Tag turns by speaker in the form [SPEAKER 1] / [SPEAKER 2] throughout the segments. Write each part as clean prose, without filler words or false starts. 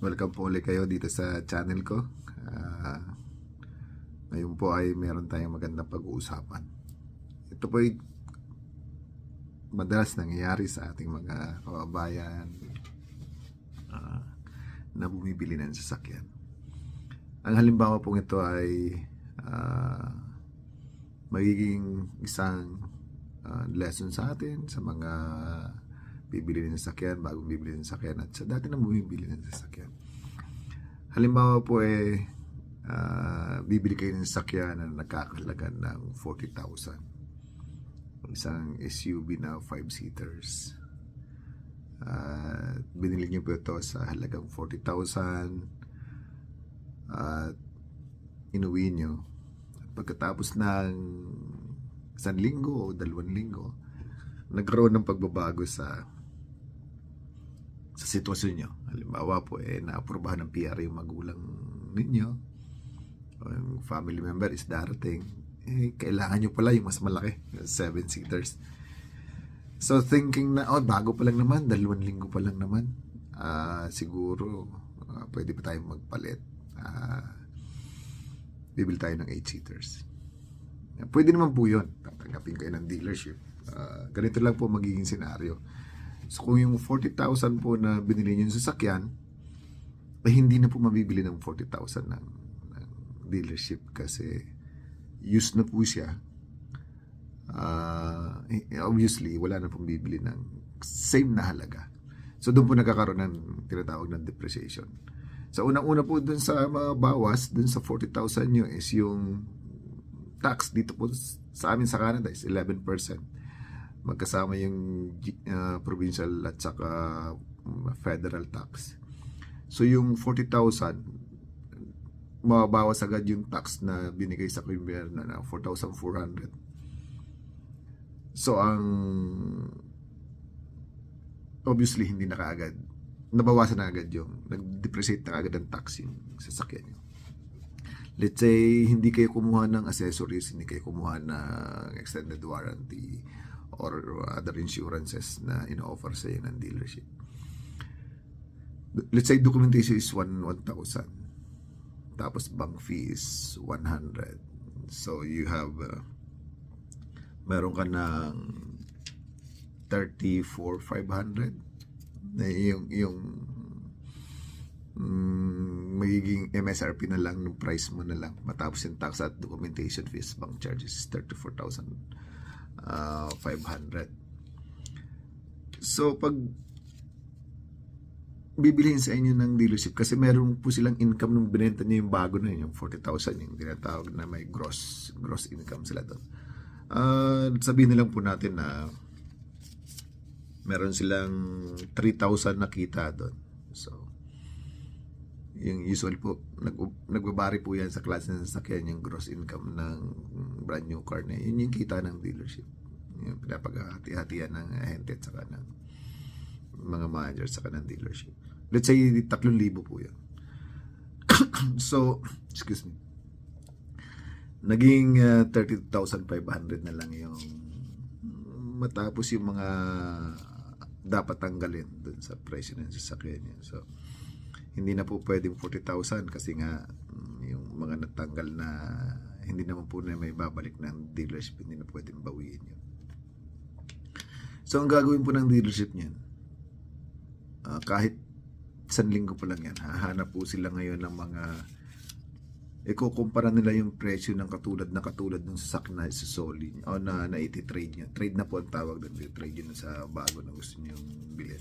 [SPEAKER 1] Welcome po ulit kayo dito sa channel ko. Ah, Ngayon po ay meron tayong magandang pag-uusapan. Ito po ay madalas nangyayari sa ating mga kababayan ah, na bumibili ng sasakyan. Ang halimbawa pong ito ay magiging isang lesson sa atin, sa mga bibili ng sasakyan, bagong bibili ng sasakyan, at sa dati na bumibili ng sasakyan. Halimbawa po bibili kayo ng sasakyan na nagkakahalaga ng 40,000. Isang SUV na 5-seaters. Binili niyo po ito sa halagang 40,000 at inuwi niyo. Pagkatapos ng 1 linggo o 2 linggo, nagkaroon ng pagbabago sa sitwasyon nyo. Halimbawa po, naaprubahan ng PR yung magulang ninyo, o yung family member is darating, kailangan nyo pala yung mas malaki, 7-seaters. So thinking na, bago pa lang naman, 2 linggo pa lang naman, siguro pwede pa tayong magpalit. Bibili tayo ng 8-seaters. Pwede naman po yun. Tatanggapin kayo ng dealership. Ganito lang po magiging senaryo. So kung yung 40,000 po na binili niyo yung sasakyan, hindi na po mabibili ng 40,000 ng dealership kasi used na po siya. Obviously, wala na pong bibili ng same na halaga. So doon po nagkakaroon ng tinatawag ng depreciation. So unang-una po doon sa mga bawas, doon sa 40,000 nyo is yung tax. Dito po sa amin sa Canada is 11%. Magkasama yung provincial at saka federal tax. So yung 40,000, mababawas agad yung tax na binigay sa gobyerno na 4,400. So ang obviously hindi na kaagad, nabawasan na agad yung, nag-depreciate na agad ang tax yung sasakyan nyo. Let's say hindi kayo kumuha ng accessories, hindi kayo kumuha ng extended warranty or other insurances na ino-offer sa iyo ng dealership. Let's say documentation is 1,000. Tapos bank fee is 100. So you have meron ka ng 34,500 na yung magiging MSRP na lang ng price mo na lang matapos yung tax at documentation fees, bank charges is 34,500. So pag bibilihin sa inyo ng dealership, kasi meron po silang income nung binenta niyo yung bago na yun, yung 40,000, yung tinatawag na may gross income sila doon. Sabihin na lang po natin na meron silang 3,000 na kita doon. So yung usual po, nagbabari po yan sa klase ng sasakyan, yung gross income ng brand new car na yun yung kita ng dealership, yung pinapaghati-hatian ng ahente at saka ng mga manager saka ng dealership. Let's say 3,000 po yan. So excuse me, naging 32,500 na lang yung matapos yung mga dapat tanggalin dun sa presyo ng sasakyan niya. So hindi na po pwedeng 40,000 kasi nga yung mga natanggal na hindi naman po na may babalik ng dealership, hindi na pwedeng bawiin yun. So ang gagawin po ng dealership niyan, kahit 1 linggo pa lang yan, hahanap po sila ngayon ng mga, ikukumpara nila yung presyo ng katulad ng sasakyan na isosoli o na iti-trade niya. Trade na po ang tawag doon, trade yun sa bago na gusto niyong bilhin.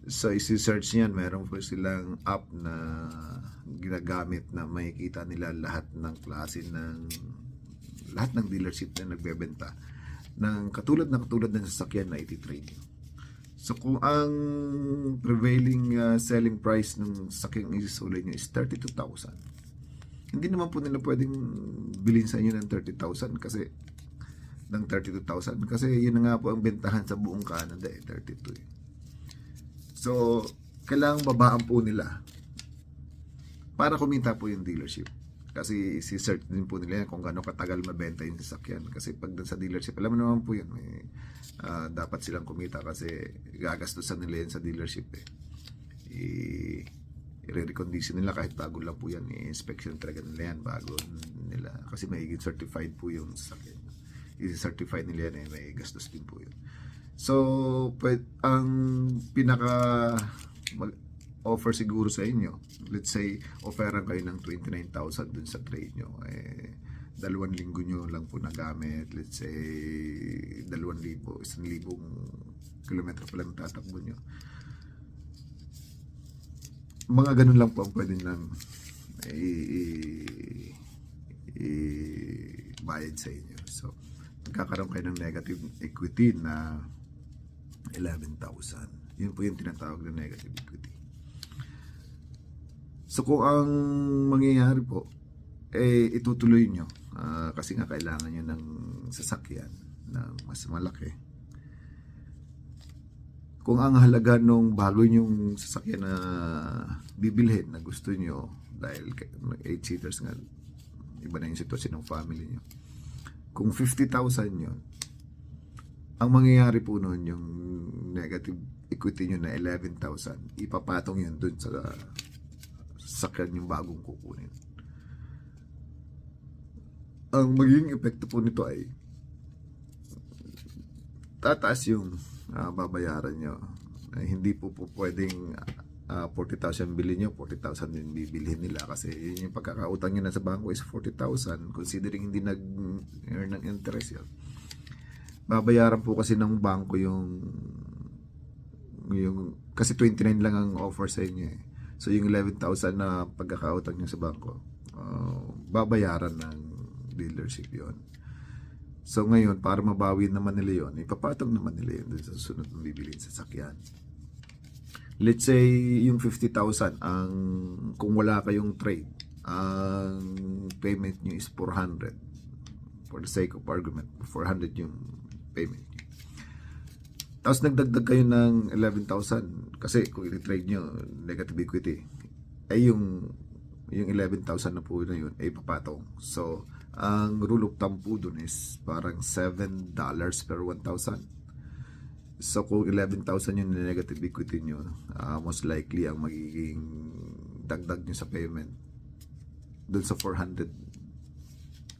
[SPEAKER 1] So isi-search niyan, meron po silang app na ginagamit na makikita nila lahat ng klase ng dealership na nagbebenta ng katulad ng sasakyan na iti-trade nyo. So kung ang prevailing selling price ng sakyang isusulay nyo is 32,000, hindi naman po nila pwedeng bilhin sa inyo ng 30,000 kasi ng 32,000 kasi yun na nga po ang bentahan sa buong Canada, 32. So kailangang babaan po nila para kumita po yung dealership. Kasi si-search din po nila yan kung gaano katagal mabenta yung sasakyan. Kasi pag dun sa dealership, alam mo naman po yan, may, dapat silang kumita kasi gagastusan nila yan sa dealership. i-recondition nila kahit bago lang po yan, i-inspection talaga nila yan bago nila, kasi magiging certified po yung sasakyan. I-certified nila yan, may gastos din po yun. So ang pinaka offer siguro sa inyo, let's say offeran kayo ng 29,000 dun sa trade nyo, 2 linggo nyo lang po nagamit, let's say 2,000, 1,000 kilometro pa lang tatakbo nyo, mga ganun lang po ang pwede nang i-bayad sa inyo. So magkakaroon kayo ng negative equity na 11,000. Yun po yung tinatawag na negative equity. So kung ang mangyayari po, itutuloy nyo, kasi nga kailangan nyo ng sasakyan na mas malaki. Kung ang halaga nung bago nyong sasakyan na bibilhin na gusto nyo, dahil 8-seaters nga, iba na yung sitwasyon ng family nyo, kung 50,000 yun, ang mangyayari po nun, yung negative equity nyo na 11,000, ipapatong yun dun sa sasakyan yung bagong kukunin. Ang magiging epekto po nito ay tataas yung babayaran nyo. Hindi po pwedeng 40,000 bilhin nyo, 40,000 din bibilhin nila, kasi yun yung pagkakautang nyo na sa bangko is 40,000, considering hindi nag-earn ng interest yun. Babayaran po kasi ng bangko yung kasi 29 lang ang offer sa inyo eh. So yung 11,000 na pagkakautang nyo sa bangko, babayaran ng dealership yon. So ngayon, para mabawi naman nila yon, ipapatong naman nila yun sa susunod na bibilhin sa sasakyan. Let's say yung 50,000, kung wala kayong trade, ang payment nyo is 400. For the sake of argument, 400 yung payment nyo. Tapos nagdagdag kayo ng 11,000 kasi kung i-trade nyo negative equity, ay yung 11,000 na po na yun ay papatong. So ang rule of thumb po dun is parang $7 per 1,000. So kung 11,000 yung negative equity nyo, most likely ang magiging dagdag nyo sa payment dun sa 400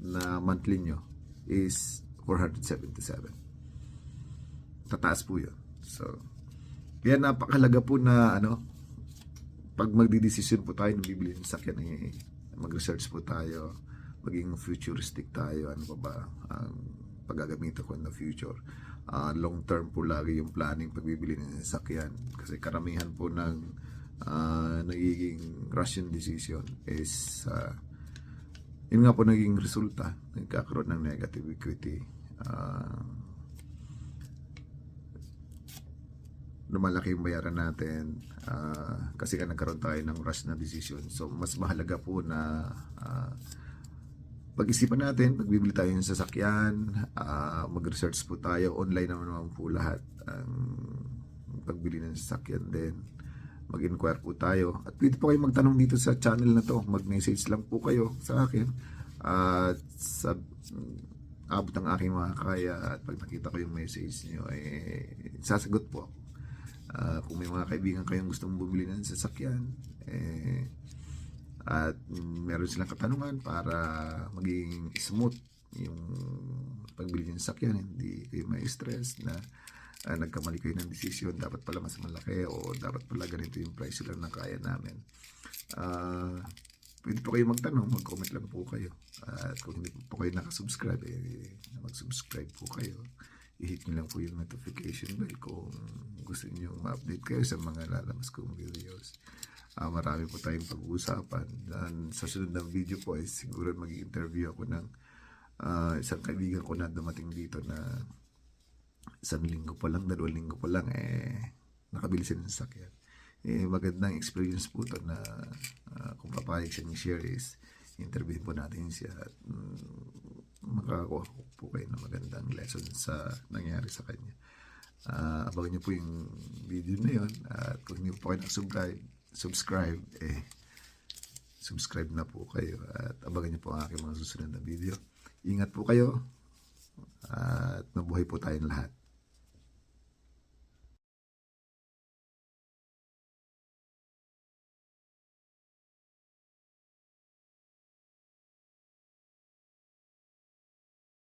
[SPEAKER 1] na monthly nyo is 477. Tataas po yun. So kaya napakalaga po na pag magdidesisyon po tayo ng bibili ng sakyan, mag-research po tayo, maging futuristic tayo, ano pa ba ang paggagamitan ko in the future. Long term po lagi yung planning pagbibili ng sasakyan, kasi karamihan po ng nagiging rush decision is yun nga po naging resulta, nagkakaroon ng negative equity. Lumalaki yung bayaran natin kasi nga nagkaroon tayo ng rush na decision. So mas mahalaga po na pag-isipan natin, pagbibili tayo ng sasakyan, mag-research po tayo, online naman po lahat ang pagbili ng sasakyan din. Mag-inquire po tayo. At pwede po kayo magtanong dito sa channel na to. Mag-message lang po kayo sa akin. At sa abot ng aking mga kaya, at pag nakita ko yung message nyo, sasagot po ako. Kung may mga kaibigan kayong gustong bumili ng sasakyan, at meron silang katanungan para maging smooth yung pagbili ng sasakyan, hindi kayo may stress na nagkamali kayo ng decision, dapat pala mas malaki o dapat pala ganito yung price lang na kaya namin. Pwede po kayo magtanong, mag-comment lang po kayo. At kung hindi po kayo nakasubscribe, mag-subscribe po kayo. I-hit nyo lang po yung notification bell kung gusto nyo ma-update kayo sa mga lalabas kong videos. Marami po tayong pag-uusapan. Sa sunod ng video po ay siguro mag-interview ako ng isang kaibigan ko na dumating dito na 1 linggo pa lang, 2 linggo pa lang nakabili siya ng sasakyan. Magandang experience po to na kung papayag siya ni share is interview po natin siya at makakuha po kayo ng magandang lesson sa nangyari sa kanya. Abangan niyo po yung video na yun, at kung hindi po kayo subscribe, subscribe na po kayo at abangan niyo po ang aking mga susunod na video. Ingat po kayo at mabuhay po tayong lahat.